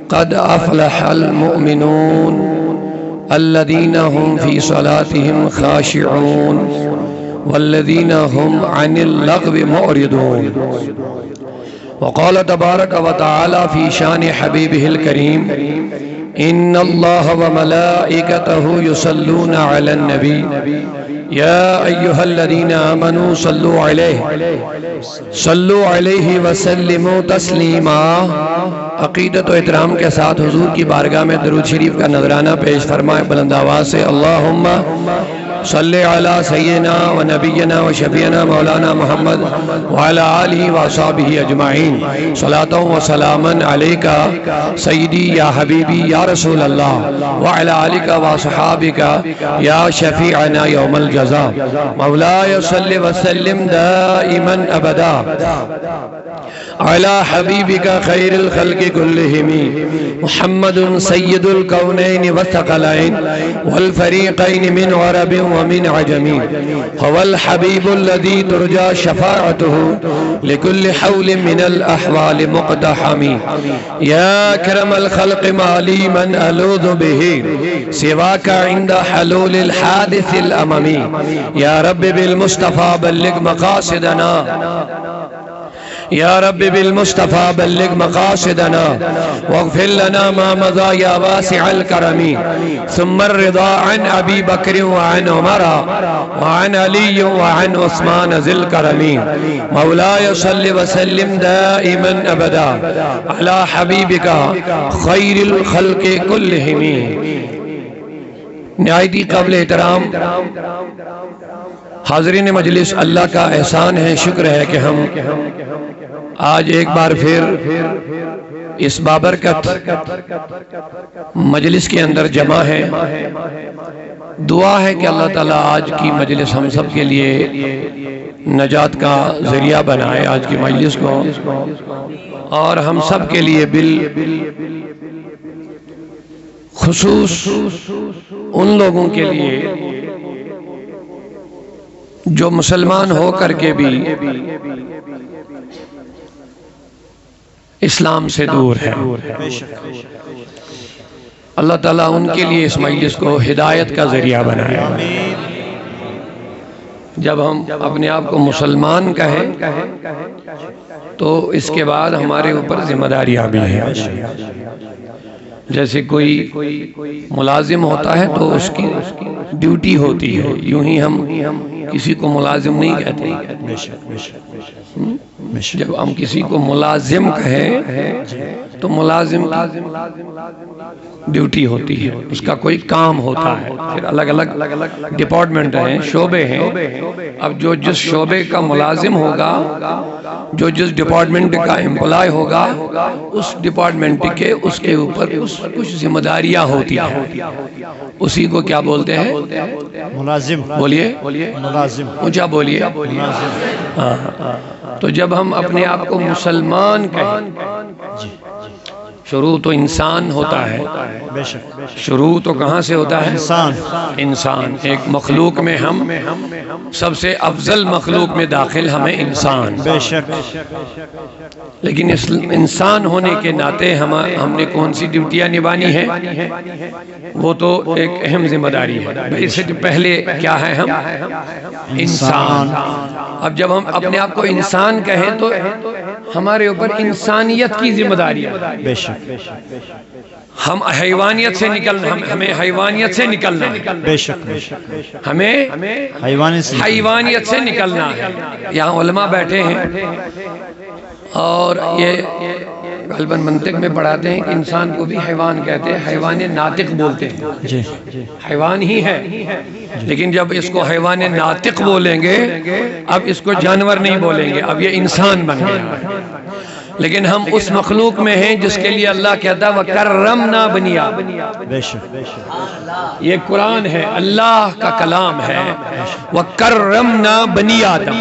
قد أفلح المؤمنون الذين هم في صلاتهم خاشعون والذين هم عن اللغو معرضون. وقال تبارك وتعالى في شان حبيبه الكريم: إن الله وملائكته يصلون على النبي يا أيها الذين آمنوا صلوا عليه وسلموا تسلیما. عقیدت و احترام کے ساتھ حضور کی بارگاہ میں درود شریف کا نذرانہ پیش فرمائے بلند آواز سے: اللہم صلی علی سیدنا و نبینا و شفیعنا مولانا محمد وعلی آلہ و اصحابہ اجمعین. صلاۃ و سلاما علیکا سیدی یا حبیبی یا رسول اللہ وعلی آلہ و اصحابہ یا شفیعنا یوم الجزاء. مولاي صل وسلم دائما ابدا على حبيبك خير الخلق كلهم محمد سيد الكونين والثقلين والفريقين من عرب ومن عجم. هو الحبيب الذي ترجى شفاعته لكل حول من الأحوال مقتحم. يا أكرم الخلق ما لي من ألوذ به سواك عند حلول الحادث الأممي. يا رب بالمصطفى بلغ مقاصدنا يا رب بالمصطفى بلغ مقاصدنا واغفر لنا ما مضى يا واسع الكرم. ثم الرضا عن أبي بكر وعن عمر وعن علي وعن عثمان ذي الكرم. مولاي صل وسلم دائما أبدا على حبيبك خير الخلق كلهم. نہایتی قابل احترام حاضرین مجلس، اللہ کا احسان ہے، شکر ہے کہ ہم آج ایک بار پھر اس بابرکت مجلس کے اندر جمع ہے. دعا ہے کہ اللہ تعالیٰ آج کی مجلس ہم سب کے لیے نجات کا ذریعہ بنائے، آج کی مجلس کو، اور ہم سب کے لیے خصوص ان لوگوں کے لیے جو مسلمان ہو کر کے بھی اسلام سے دور ہے، اللہ تعالیٰ ان کے لیے اس مجلس کو ہدایت کا ذریعہ بنائے. جب ہم اپنے آپ کو مسلمان کہیں تو اس کے بعد ہمارے اوپر ذمہ داریاں بھی ہیں. جیسے کوئی ملازم ہوتا ہے تو اس کی ڈیوٹی ہوتی ہے، یوں ہی ہم کسی کو ملازم نہیں کہتے. جب ہم کسی کو ملازم کہیں تو ملازم ڈیوٹی ہوتی ہے، اس کا کوئی کام ہوتا ہے. پھر الگ الگ ڈپارٹمنٹ ہیں، شعبے ہیں. اب جو جس شعبے کا ملازم ہوگا، جو جس ڈپارٹمنٹ کا امپلائی ہوگا، اس ڈپارٹمنٹ کے اس کے اوپر کچھ ذمہ داریاں ہوتی ہیں. اسی کو کیا بولتے ہیں؟ ملازم. بولیے ملازم. اونچا بولیے. تو جب ہم اپنے آپ کو مسلمان کہیں، شروع تو انسان ہوتا ہے. شروع تو کہاں سے ہوتا ہے؟ انسان. ایک مخلوق میں ہم سب سے افضل مخلوق میں داخل ہمیں انسان. بے شک. لیکن اس انسان ہونے کے ناطے ہم نے کون سی ڈیوٹیاں نبھانی ہیں؟ وہ تو ایک اہم ذمہ داری ہے. اس سے پہلے کیا ہے؟ ہم انسان. اب جب ہم اپنے آپ کو انسان کہیں تو ہمارے اوپر انسانیت کی ذمہ داری ہے. بے شک. ہم حیوانیت سے نکلنا، ہمیں حیوانیت سے نکلنا ہے. بے شک. ہمیں حیوانیت سے نکلنا ہے. یہاں علماء بیٹھے ہیں اور یہ غالباً منطق میں پڑھاتے ہیں کہ انسان کو بھی حیوان کہتے ہیں، حیوان ناطق بولتے ہیں. حیوان ہی ہے، لیکن جب اس کو حیوان ناطق بولیں گے، اب اس کو جانور نہیں بولیں گے، اب یہ انسان بن گیا. لیکن ہم اس مخلوق میں ہیں جس کے لیے اللہ کہتا ہے وَكَرَّمْنَا بَنِي آدم. یہ قرآن ہے، اللہ کا کلام ہے. وَكَرَّمْنَا بَنِي آدم.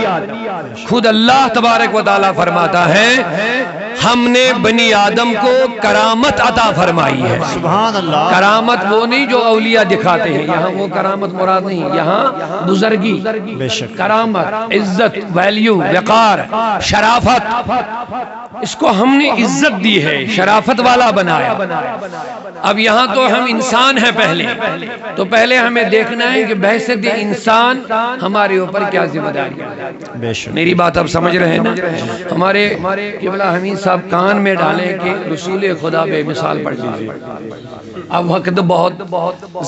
خود اللہ تبارک و تعالیٰ فرماتا ہے ہم نے بنی آدم کو کرامت عطا فرمائی ہے. سبحان اللہ. کرامت وہ نہیں جو اولیاء دکھاتے ہیں، یہاں وہ کرامت مراد نہیں، یہاں بزرگی، بے شک. کرامت، عزت، ویلیو، وقار، شرافت، اس کو ہم نے عزت دی ہے، شرافت والا بنایا. اب یہاں تو ہم انسان ہیں پہلے، تو پہلے ہمیں دیکھنا ہے کہ بحیثیت انسان ہمارے اوپر کیا ذمہ داری ہے. بے شک. میری بات اب سمجھ رہے ہیں نا؟ ہمارے قبلہ حمید صاحب کان میں ڈالیں کہ رسول خدا بے مثال پڑھ لیجیے. اب وقت بہت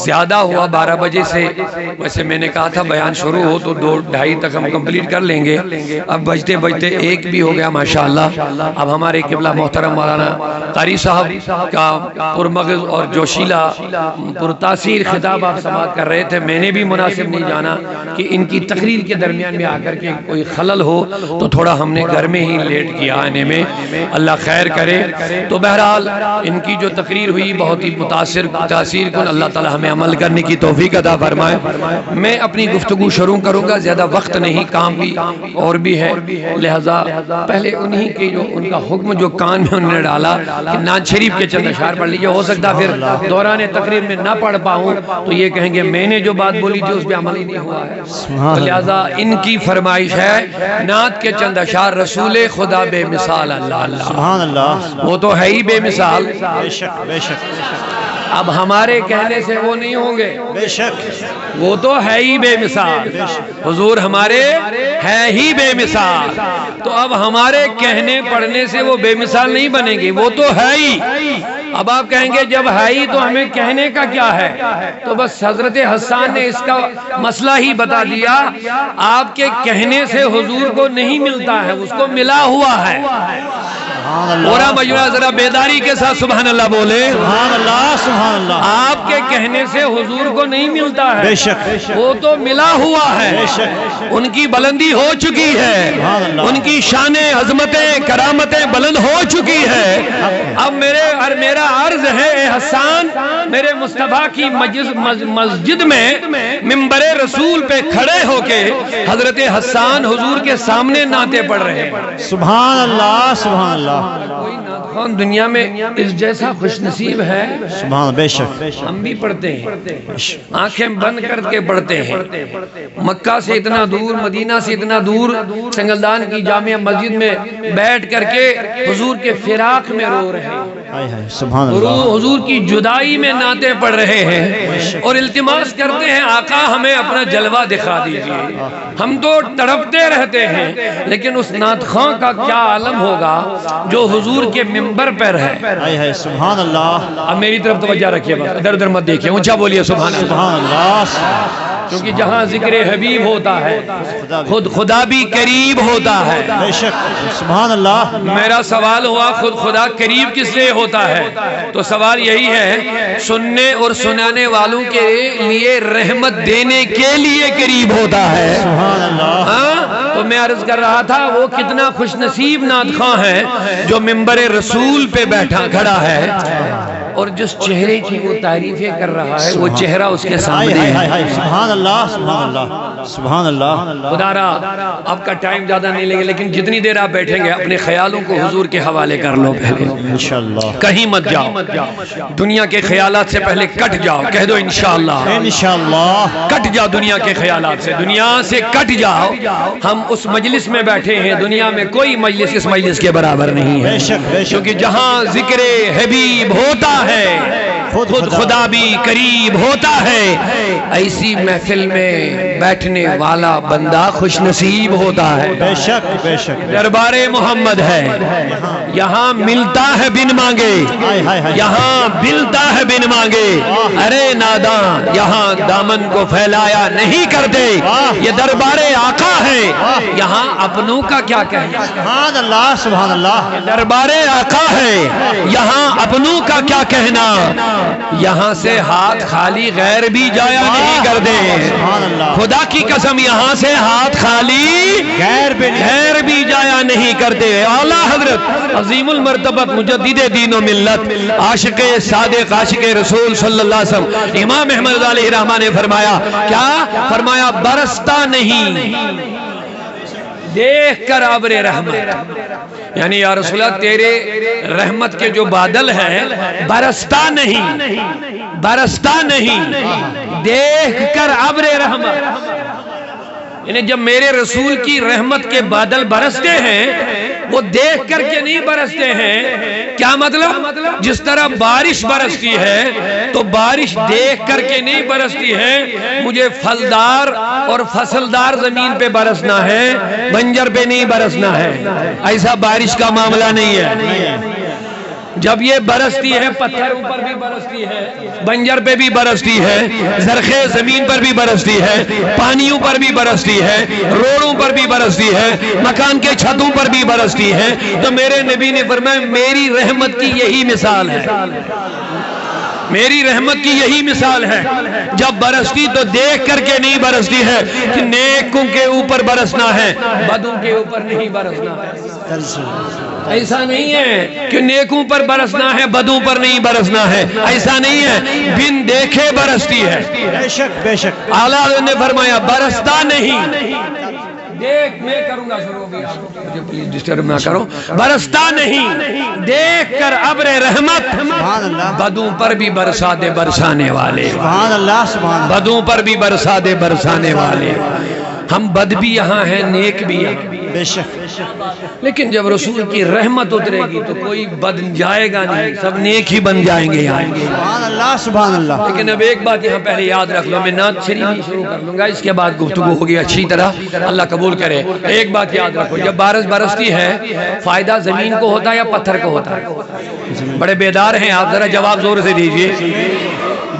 زیادہ ہوا، 12 بجے سے، ویسے میں نے کہا تھا بیان شروع ہو تو 2-2:30 تک ہم کمپلیٹ کر لیں گے. اب بجتے 1 بھی ہو گیا ماشاءاللہ. اب ہمارے قبلہ محترم مولانا قاری صاحب کا پرمغز اور جوشیلا پرتاثیر خطاب آپ سماعت کر رہے تھے. میں نے بھی مناسب نہیں جانا کہ ان کی تقریر کے درمیان میں آ کر کے کوئی خلل ہو، تو تھوڑا ہم نے گھر میں ہی لیٹ کیا آنے میں. اللہ خیر کرے. تو بہرحال ان کی جو تقریر ہوئی بہت ہی متاثر کن. اللہ تعالی ہمیں عمل کرنے کی توفیق عطا فرمائے. میں اپنی گفتگو شروع کروں گا، زیادہ وقت نہیں، کام بھی اور بھی ہے، لہذا پہلے انہی کے جو ان کا حکم جو کان میں انہوں نے ڈالا کہ نعت شریف کے چند اشعار پڑھ لیجیے. ہو سکتا پھر دوران تقریر میں نہ پڑھ پاؤں تو یہ کہیں گے میں نے جو بات بولی تھی اس پہ عمل ہی نہیں ہوا ہے. تو لہذا ان کی فرمائش ہے نعت کے چند اشعار رسول خدا بے مثال. اللہ اللہ سبحان اللہ. وہ تو ہے ہی بے مثال. بے شک. بے شک. اب ہمارے کہنے سے وہ نہیں ہوں گے، بے شک. وہ تو ہے ہی بے مثال. حضور ہمارے ہے ہی بے مثال. تو اب ہمارے کہنے پڑھنے سے وہ بے مثال نہیں بنیں گے، وہ تو ہے ہی. اب آپ کہیں گے جب ہے ہی تو ہمیں کہنے کا کیا ہے؟ تو بس حضرت حسان نے اس کا مسئلہ ہی بتا دیا. آپ کے کہنے سے حضور کو نہیں ملتا ہے، اس کو ملا ہوا ہے. پورا مجموعہ ذرا بیداری کے ساتھ سبحان اللہ بولے. سبحان اللہ. سبحان اللہ. آپ کے کہنے سے حضور کو نہیں ملتا ہے، بے شک. وہ تو ملا ہوا ہے. بے شک. ان کی بلندی ہو چکی ہے، ان کی شانیں، عظمتیں، کرامتیں بلند ہو چکی ہے. اب میرا عرض ہے اے حسان، میرے مصطفیٰ کی مسجد میں منبر رسول پہ کھڑے ہو کے حضرت حسان حضور کے سامنے نعتیں پڑھ رہے ہیں. سبحان اللہ. سبحان اللہ. کوئی نعت خوان دنیا میں اس جیسا خوش نصیب ہے؟ سبحان. بے شک. ہم بھی پڑھتے ہیں، آنکھیں بند کر کے پڑھتے ہیں. مکہ سے اتنا دور، مدینہ سے اتنا دور، سنگلدان کی جامع مسجد میں بیٹھ کر کے حضور کے فراق میں رو رہے ہیں، سبحان اللہ. حضور کی جدائی میں نعتیں پڑھ رہے ہیں اور التماس کرتے ہیں آقا ہمیں اپنا جلوہ دکھا دیجئے. ہم تو تڑپتے رہتے ہیں، لیکن اس نعت خواں کا کیا عالم ہوگا جو حضور کے منبر پر ہے. سبحان اللہ. اب میری طرف توجہ رکھیے، بس ادھر ادھر مت دیکھیں، اونچا بولیے سبحان اللہ. سبحان اللہ. کیونکہ جہاں ذکر حبیب ہوتا ہے خود خدا بھی قریب ہوتا ہے. بے شک. سبحان اللہ. میرا سوال ہوا خود خدا قریب کس لیے ہوتا ہے؟ تو سوال یہی ہے سننے اور سنانے والوں کے لیے رحمت دینے کے لیے قریب ہوتا ہے. سبحان اللہ. تو میں عرض کر رہا تھا وہ کتنا خوش نصیب نعت خواں ہے جو منبر رسول پہ بیٹھا کھڑا ہے اور جس چہرے کی وہ تعریفیں کر رہا ہے وہ چہرہ اس کے سامنے ہے. سبحان اللہ. سبحان اللہ. سبحان اللہ. خدا را آپ کا ٹائم زیادہ نہیں لگے، لیکن جتنی دیر آپ بیٹھیں گے اپنے خیالوں کو حضور کے حوالے کر لو. پہلے انشاءاللہ کہیں مت جاؤ، دنیا کے خیالات سے پہلے کٹ جاؤ. کہہ دو انشاءاللہ. انشاءاللہ. کٹ جاؤ دنیا کے خیالات سے، دنیا سے کٹ جاؤ. ہم اس مجلس میں بیٹھے ہیں، دنیا میں کوئی مجلس اس مجلس کے برابر نہیں ہے. کیونکہ جہاں ذکر حبیب ہوتا ہے خود خدا بھی قریب ہوتا ہے. ایسی محفل میں بیٹھنے والا بندہ خوش نصیب ہوتا ہے. بے شک. بے شک. دربار محمد ہے، یہاں ملتا ہے بن مانگے، یہاں ملتا ہے بن مانگے. ارے ناداں یہاں دامن کو پھیلایا نہیں کرتے، یہ دربار آقا ہے، یہاں اپنوں کا کیا کہنا. سبحان اللہ. سبحان اللہ. دربار آقا ہے، یہاں اپنوں کا کیا کہنا. یہاں سے ہاتھ خالی غیر بھی جایا نہیں کرتے. خدا کی قسم یہاں سے ہاتھ خالی غیر بھی جایا نہیں کرتے. اعلیٰ حضرت عظیم المرتبت مجدد دین و ملت عاشق صادق عاشق رسول صلی اللہ علیہ وسلم امام احمد علیہ رحمہ نے فرمایا، کیا فرمایا؟ برستا نہیں دیکھ کر ابر رحمت، یعنی یا رسول اللہ تیرے رحمت کے جو بادل ہیں برستا نہیں، دیکھ کر ابر رحمت، یعنی جب میرے رسول کی رحمت کے بادل برستے ہیں وہ دیکھ کر کے نہیں برستے ہیں۔ کیا مطلب؟ جس طرح بارش برستی ہے تو بارش دیکھ کر کے نہیں برستی ہے، مجھے پھلدار اور فصلدار زمین پہ برسنا ہے، بنجر پہ نہیں برسنا ہے۔ ایسا بارش کا معاملہ نہیں ہے۔ جب یہ برستی ہے پتھروں پر بھی برستی ہے، بنجر پہ بھی برستی ہے، زرخیز زمین پر بھی برستی ہے، پانیوں پر بھی برستی ہے، روڑوں پر بھی برستی ہے، مکان کے چھتوں پر بھی برستی ہے۔ تو میرے نبی نے فرمایا میری رحمت کی یہی مثال ہے، میری رحمت کی یہی مثال ہے، جب برستی تو دیکھ کر کے نہیں برستی ہے کہ نیکوں کے اوپر برسنا ہے، بدوں کے اوپر نہیں برسنا ہے۔ ایسا نہیں ہے کہ نیکوں پر برسنا ہے بدوں پر نہیں برسنا ہے، ایسا نہیں ہے، بن دیکھے برستی ہے۔ بے شک بے شک۔ اعلیٰ نے فرمایا برستا نہیں، دیکھ میں کروں گا شروع بھی، مجھے پلیز ڈسٹرب نہ کرو، برستا نہیں، دیکھ کر ابر رحمت، سبحان اللہ، بدوں پر بھی برسا دے برسانے والے، سبحان اللہ، سبحان اللہ، بدوں پر بھی برسا دے برسانے والے۔ ہم بد بھی یہاں ہیں، نیک بھی یہاں، بے شک۔ لیکن جب رسول کی رحمت اترے گی تو کوئی بد جائے گا نہیں، سب نیک ہی بن جائیں گے یہاں۔ سبحان اللہ، سبحان اللہ۔ لیکن اب ایک بات یہاں پہلے یاد رکھ لو، میں نعت شریف ہی شروع کر لوں گا، اس کے بعد گفتگو ہوگی اچھی طرح، اللہ قبول کرے۔ ایک بات یاد رکھو، جب بارش برستی ہے فائدہ زمین کو ہوتا ہے یا پتھر کو ہوتا ہے؟ بڑے بیدار ہیں آپ، ذرا جواب زور سے دیجئے۔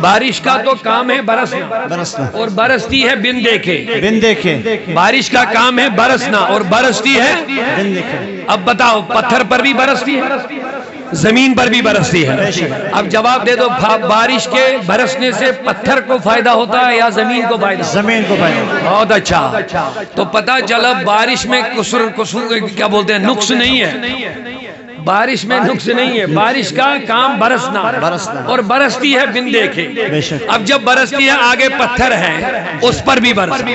بارش کا تو کام ہے برسنا، اور برستی ہے بن دیکھے۔ بن دیکھے، بارش کا کام ہے برسنا اور برستی ہے بن دیکھے۔ اب بتاؤ پتھر پر بھی برستی ہے، زمین پر بھی برستی ہے۔ اب جواب دے دو، بارش کے برسنے سے پتھر کو فائدہ ہوتا ہے یا زمین کو فائدہ؟ زمین کو فائدہ۔ بہت اچھا، تو پتہ چلا بارش میں قصور کیا بولتے ہیں، نقص نہیں ہے، بارش میں نقص نہیں ہے، بارش کا کام برسنا اور برستی ہے بن دیکھے۔ اب جب برستی ہے آگے پتھر ہے اس پر بھی برسی،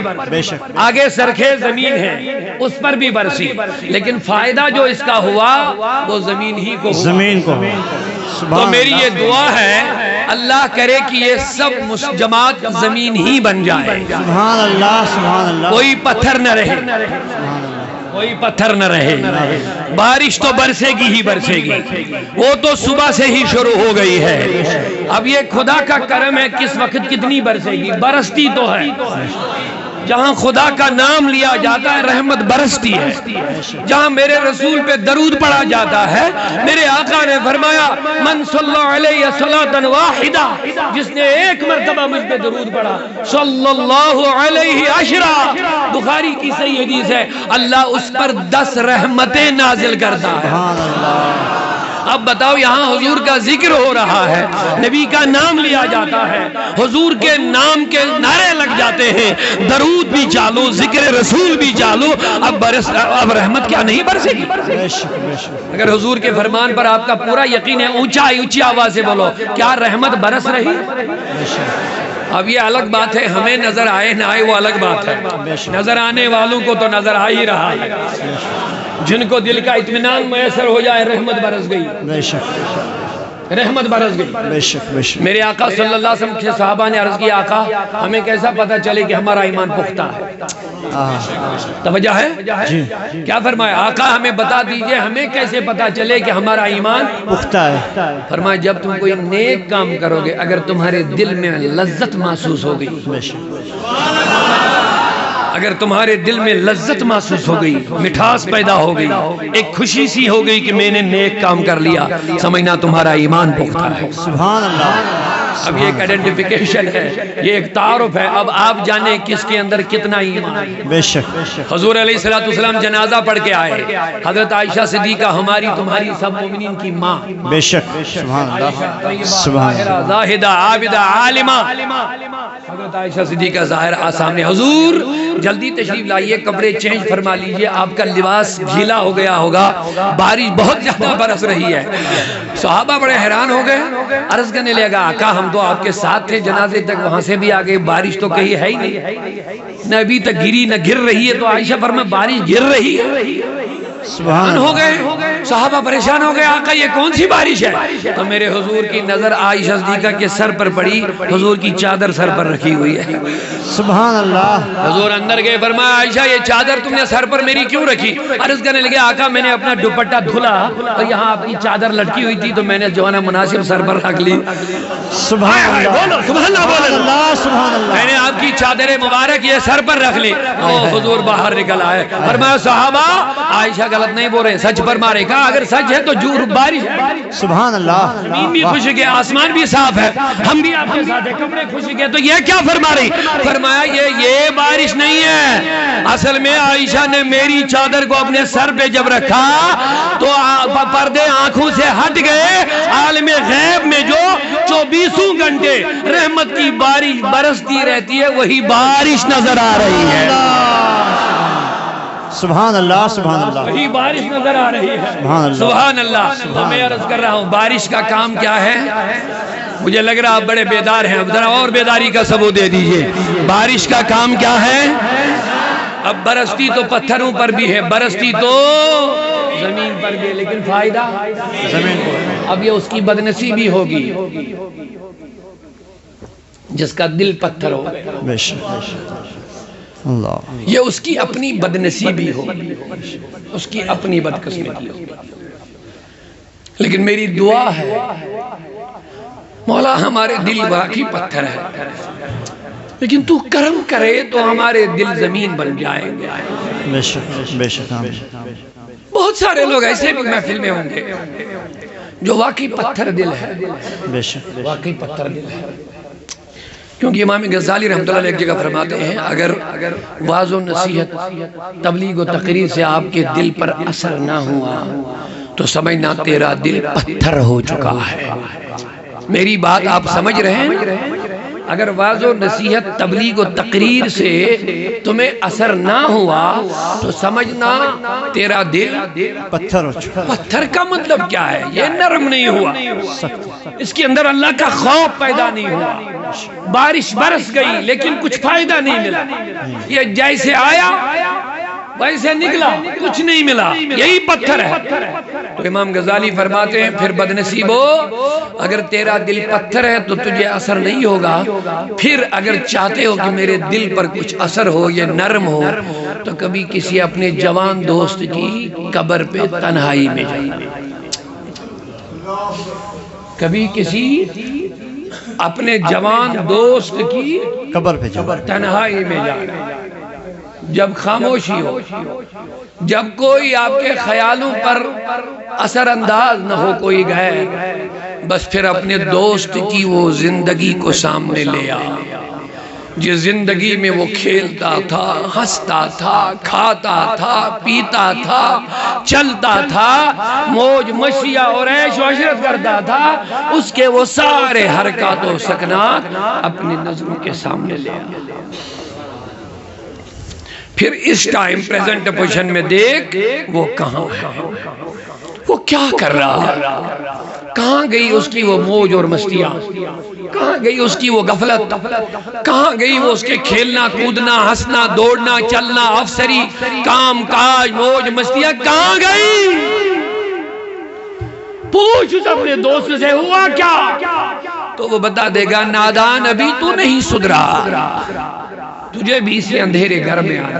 آگے سرخیز زمین ہے اس پر بھی برسی، لیکن فائدہ جو اس کا ہوا وہ زمین ہی کو ہوا، زمین کو۔ تو میری یہ دعا ہے اللہ کرے کہ یہ سب جماعت زمین ہی بن جائے، سبحان اللہ، سبحان اللہ، کوئی پتھر نہ رہے، کوئی پتھر نہ رہے۔ بارش تو برسے گی ہی برسے گی، وہ تو صبح سے ہی شروع ہو گئی ہے۔ اب یہ خدا کا کرم ہے، کس وقت کتنی برسے گی، برستی تو ہے۔ جہاں خدا کا نام لیا جاتا ہے رحمت برستی ہے، جہاں میرے رسول پہ درود پڑھا جاتا ہے، میرے آقا نے فرمایا من صلی علیہ صلاۃ واحدہ، جس نے ایک مرتبہ مجھ پہ درود پڑھا صلی اللہ علیہ عشرہ، بخاری کی صحیح حدیث ہے، اللہ اس پر 10 رحمتیں نازل کرتا ہے۔ اب بتاؤ یہاں حضور کا ذکر ہو رہا ہے، نبی کا نام لیا جاتا ہے، حضور کے نام کے نعرے لگ جاتے ہیں، درود بھی چالو، ذکر رسول بھی چالو، اب رحمت کیا نہیں برسے گی؟ اگر حضور کے فرمان پر آپ کا پورا یقین ہے، اونچی آواز سے بولو، کیا رحمت برس رہی؟ اب یہ الگ بات ہے، ہمیں نظر آئے نہ آئے وہ الگ بات ہے، نظر آنے والوں کو تو نظر آ ہی رہا ہے، جن کو دل کا اطمینان میسر ہو جائے رحمت برس گئی، رحمت برس گئی۔ میرے آقا صلی اللہ علیہ وسلم کے صحابہ نے عرض کیا آقا ہمیں کیسا پتہ چلے کہ ہمارا ایمان پختہ ہے؟ توجہ ہے؟ کیا فرمایا آقا ہمیں بتا دیجئے ہمیں کیسے پتہ چلے کہ ہمارا ایمان پختہ ہے؟ فرمایا جب تم کوئی نیک کام کرو گے، اگر تمہارے دل میں لذت محسوس ہوگی، اگر تمہارے دل میں لذت محسوس ہو گئی، مٹھاس پیدا ہو گئی، ایک خوشی سی ہو گئی کہ میں نے نیک کام کر لیا، سمجھنا تمہارا ایمان پختہ ہے۔ سبحان اللہ۔ اب یہ ایک آئیڈینٹیفیکیشن ہے، یہ ایک تعارف ہے، اب آپ جانے کس کے اندر کتنا ایمان ہے۔ بے شک حضور علیہ السلام جنازہ پڑھ کے آئے، حضرت عائشہ صدیقہ ہماری تمہاری سب مومنین کی ماں، بے شک سبحان اللہ، سبحان اللہ، زاہدہ عابدہ عالمہ، حضرت عائشہ صدیقہ ظاہر سامنے، حضور جلدی تشریف لائیے، کپڑے چینج فرما لیجئے، آپ کا لباس گیلا ہو گیا ہوگا، بارش بہت زیادہ برس رہی ہے۔ صحابہ بڑے حیران ہو گئے، عرض کرنے لگا آقا ہم تو آپ کے ساتھ تھے جنازے تک، وہاں سے بھی آگے بارش تو کہیں ہے ہی نہیں، نہ ابھی تک گری نہ گر رہی ہے۔ تو عائشہ فرمایا بارش گر رہی ہے۔ سبحان ہو گئے صحابہ، پریشان ہو گئے، آقا یہ کون سی بارش ہے؟ تو میرے حضور کی نظر عائشہ صدیقہ کے سر پر پڑی، حضور کی چادر سر پر رکھی ہوئی ہے۔ سبحان اللہ۔ حضور اندر گئے، فرمایا عائشہ یہ چادر تم نے سر پر میری کیوں رکھی؟ عرض کرنے لگے آقا میں نے اپنا دوپٹہ دھلا اور یہاں آپ کی چادر لٹکی ہوئی تھی تو میں نے جو ہے نا مناسب سر پر رکھ لی۔ سبحان اللہ، بولو سبحان اللہ، بولو سبحان اللہ۔ میں نے آپ کی چادر مبارک یہ سر پر رکھ لی۔ حضور باہر نکل آئے، فرمایا صحابہ عائشہ غلط نہیں بول رہے، سچ فرما رہے، کہا اگر سچ ہے تو بارش ہے۔ سبحان اللہ۔ زمین بھی خشک ہے، آسمان بھی صاف ہے، ہم بھی آپ کے ساتھ ہیں، کپڑے خشک ہیں، تو یہ کیا فرما رہی؟ فرمایا یہ بارش نہیں ہے، اصل میں عائشہ نے میری چادر کو اپنے سر پہ جب رکھا تو پردے آنکھوں سے ہٹ گئے، عالم غیب میں جو 24 گھنٹے رحمت کی بارش برستی رہتی ہے وہی بارش نظر آ رہی ہے۔ سبحان اللہ، سبحان اللہ، وہی بارش نظر آ رہی ہے۔ سبحان اللہ، سبحان اللہ۔ تو میں عرض کر رہا ہوں بارش کا کام کیا ہے؟ مجھے لگ رہا آپ بڑے بیدار ہیں، اب ذرا اور بیداری کا ثبوت دے دیجئے۔ بارش کا کام کیا ہے؟ اب برستی تو پتھروں پر بھی ہے، برستی تو زمین پر بھی، لیکن فائدہ زمین پر۔ اب یہ اس کی بدنصیبی ہوگی جس کا دل پتھر ہو، بے شک اللہ۔ یہ اس کی اپنی بدنصیبی ہوگی، اس کی اپنی بدقسمتی ہوگی۔ لیکن میری دعا ہے مولا ہمارے دل واقعی پتھر ہے، لیکن تو کرم کرے تو ہمارے دل زمین بن جائیں گے۔ بے شک، بے شک، بہت سارے لوگ ایسے بھی محفل میں ہوں گے جو واقعی پتھر دل ہے، بے شک، واقعی پتھر دل ہے۔ کیونکہ امام غزالی رحمۃ اللہ علیہ ایک جگہ فرماتے ہیں اگر واعظ و نصیحت، تبلیغ و تقریر سے آپ کے دل پر اثر نہ ہوا تو سمجھنا تیرا دل پتھر ہو چکا ہے۔ میری بات آپ سمجھ رہے ہیں؟ اگر واعظ و نصیحت، تبلیغ و تقریر سے تمہیں اثر نہ ہوا تو سمجھنا تیرا دل پتھر ہو چکا۔ پتھر کا مطلب کیا ہے؟ یہ نرم نہیں ہوا، اس کے اندر اللہ کا خوف پیدا نہیں ہوا۔ بارش برس گئی لیکن کچھ فائدہ نہیں ملا، یہ جیسے آیا ویسے نکلا، کچھ نہیں ملا، یہی پتھر ہے۔ تو امام غزالی فرماتے ہیں پھر بدنصیبو، اگر تیرا دل پتھر ہے تو تجھے اثر نہیں ہوگا، پھر اگر چاہتے ہو کہ میرے دل پر کچھ اثر ہو، یہ نرم ہو، تو کبھی کسی اپنے جوان دوست کی قبر پہ تنہائی میں جائیے، کبھی کسی اپنے جوان دوست کی قبر پہ جاؤ، تنہائی میں جائیے، جب خاموشی ہو، جب کوئی آپ کے خیالوں پر اثر انداز نہ ہو کوئی غیر، بس پھر اپنے دوست کی وہ زندگی کو سامنے لے آ، جس زندگی میں وہ کھیلتا تھا، ہنستا تھا، کھاتا تھا، پیتا تھا، چلتا تھا، موج مشیا اور عیش و عشرت کرتا تھا، اس کے وہ سارے حرکات و سکنات اپنی نظروں کے سامنے لے آ۔ پھر اس ٹائم پریزنٹ پوزیشن میں دیکھ وہ کہاں ہے، وہ کیا کر رہا ہے، کہاں گئی اس کی وہ موج اور مستیاں، کہاں گئی اس کی وہ غفلت، کہاں گئی وہ اس کے کھیلنا کودنا ہنسنا دوڑنا چلنا افسری کام کاج موج مستیاں کہاں گئی؟ پوچھ اس اپنے دوست سے ہوا کیا، تو وہ بتا دے گا نادان ابھی تو نہیں سدھرا، تجھے بھی اسی اندھیرے گھر میں آنا،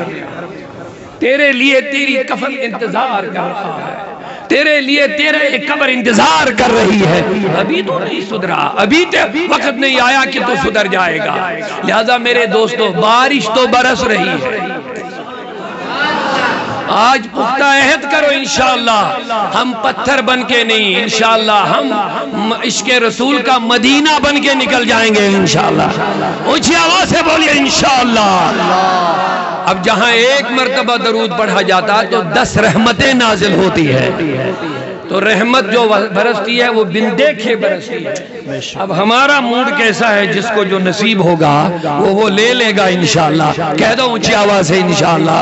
تیرے لیے تیری کفن انتظار کر رہا ہے، تیرے لیے تیرے قبر انتظار کر رہی ہے، ابھی تو نہیں سدھرا، ابھی وقت نہیں آیا کہ تو سدھر جائے گا۔ لہذا میرے دوستو بارش تو برس رہی ہے، آج پختہ عہد کرو انشاءاللہ ہم پتھر بن کے نہیں، انشاءاللہ ہم عشق رسول کا مدینہ بن کے نکل جائیں گے انشاءاللہ، اونچی آواز سے بولیے انشاءاللہ۔ اب جہاں ایک مرتبہ درود پڑھا جاتا تو 10 رحمتیں نازل ہوتی ہے، تو رحمت جو برستی ہے وہ بن دیکھے برستی ہے. بے شک اب ہمارا موڈ کیسا ہے؟ جس کو جو نصیب ہوگا وہ لے لے گا انشاءاللہ. کہہ دو اونچی آواز سے انشاءاللہ.